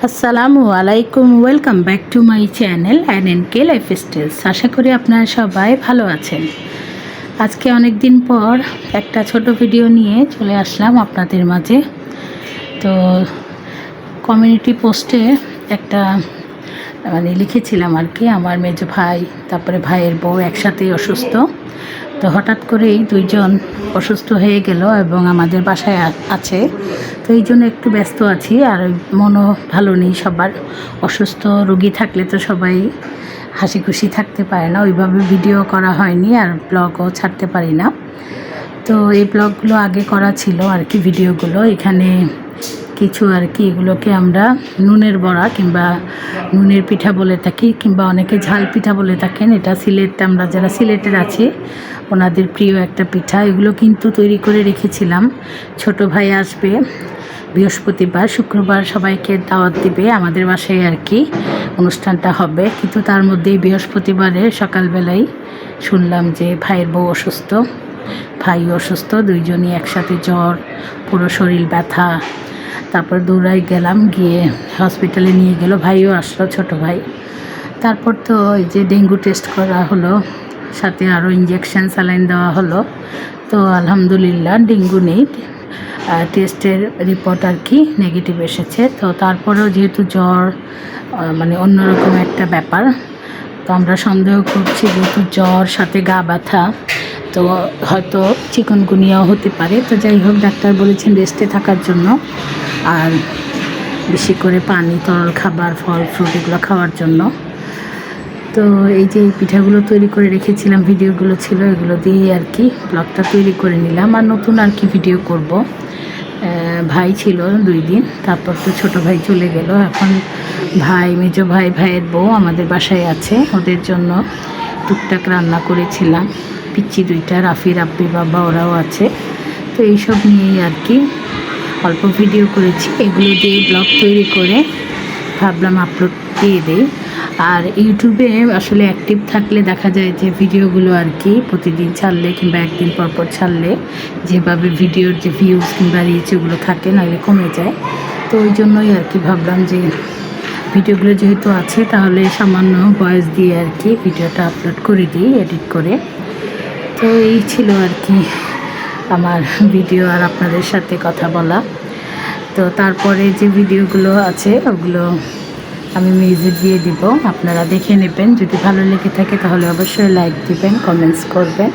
আসসালামু আলাইকুম, welcome back to my channel NNK lifestyles. আশা করি আপনারা সবাই ভালো আছেন। আজকে অনেক দিন পর একটা ছোট ভিডিও নিয়ে চলে আসলাম আপনাদের মাঝে। তো কমিউনিটি পোস্টে একটা লিখেছিলাম আর কি, আমার মেজো ভাই তারপরে ভাইয়ের বউ একসাথেই অসুস্থ। তো হঠাৎ করেই দুইজন অসুস্থ হয়ে গেল এবং আমাদের বাসায় আছে। তো এই জন্য একটু ব্যস্ত আছি, আর মনও ভালো নেই সবার। অসুস্থ রোগী থাকলে তো সবাই হাসি খুশি থাকতে পারে না, ওইভাবে ভিডিও করা হয়নি আর ব্লগও ছাড়তে পারি না। তো এই ব্লগগুলো আগে করা ছিল আর কি, ভিডিওগুলো এখানে কিছু আর কি, এগুলোকে আমরা নুনের বড়া কিংবা নুনের পিঠা বলে থাকি, কিংবা অনেকে ঝাল পিঠা বলে থাকেন। এটা সিলেট, আমরা যারা সিলেটের আছি ওনাদের প্রিয় একটা পিঠা। এগুলো কিন্তু তৈরি করে রেখেছিলাম। ছোট ভাই আসবে বৃহস্পতিবার, শুক্রবার সবাইকে দাওয়াত দিবে আমাদের বাসায় আর কি, অনুষ্ঠানটা হবে। কিন্তু তার মধ্যেই বৃহস্পতিবারে সকালবেলায় শুনলাম যে ভাইয়ের বউ অসুস্থ, ভাই অসুস্থ, দুইজনই একসাথে জ্বর, পুরো শরীর ব্যথা। তারপর দৌড়াই গেলাম, গিয়ে হসপিটালে নিয়ে গেল, ভাইও আসলো, ছোট ভাই। তারপর তো এই যে ডেঙ্গু টেস্ট করা হলো, সাথে আরও ইঞ্জেকশন স্যালাইন দেওয়া হলো। তো আলহামদুলিল্লাহ ডেঙ্গু নেই, টেস্টের রিপোর্ট আর কি নেগেটিভ এসেছে। তো তারপরেও যেহেতু জ্বর অন্যরকম একটা ব্যাপার, তো আমরা সন্দেহ করছি যেহেতু জ্বর সাথে গা ব্যথা, তো হয়তো চিকনগুনিয়াও হতে পারে। তো যাই হোক, ডাক্তার বলেছেন রেস্টে থাকার জন্য, আর বেশি করে পানি, তরল খাবার, ফল ফ্রুট এগুলো খাওয়ার জন্য। তো এই যে পিঠাগুলো তৈরি করে রেখেছিলাম, ভিডিওগুলো ছিল, এগুলো দিয়েই আর কি ব্লগটা তৈরি করে নিলাম। আর নতুন আর কি ভিডিও করব। ভাই ছিল 2 দিন, তারপর তো ছোট ভাই চলে গেল। এখন ভাই, মেজো ভাই, ভাইয়ের বউ আমাদের বাসায় আছে, ওদের জন্য টুকটাক রান্না করেছিলাম। পিচ্চি 2টা, রাফি, রাব্বি, বাবা ওরাও আছে। তো এইসব নিয়েই আর কি অল্প ভিডিও করেছি, এগুলো দিয়ে ব্লগ তৈরি করে ভাবলাম আপলোড দিয়ে দেই। আর ইউটিউবে আসলে অ্যাক্টিভ থাকলে দেখা যায় যে ভিডিওগুলো আর কি প্রতিদিন ছাড়লে কিংবা একদিন পর পর ছাড়লে যেভাবে ভিডিওর যে ভিউজ কিংবা রিচ ওগুলো থাকে, নাহলে কমে যায়। তো ওই জন্যই আর কি ভাবলাম যে ভিডিওগুলো যেহেতু আছে তাহলে সামান্য ভয়েস দিয়ে আর কি ভিডিওটা আপলোড করে দিই এডিট করে। তো এই ছিল আর কি আমার ভিডিও আর আপনাদের সাথে কথা বলা। তো তারপরে যে ভিডিওগুলো আছে ওগুলো আমি মিউজিক দিয়ে দিব, আপনারা দেখে নেবেন। যদি ভালো লেগে থাকে তাহলে অবশ্যই লাইক দিবেন, কমেন্টস করবেন।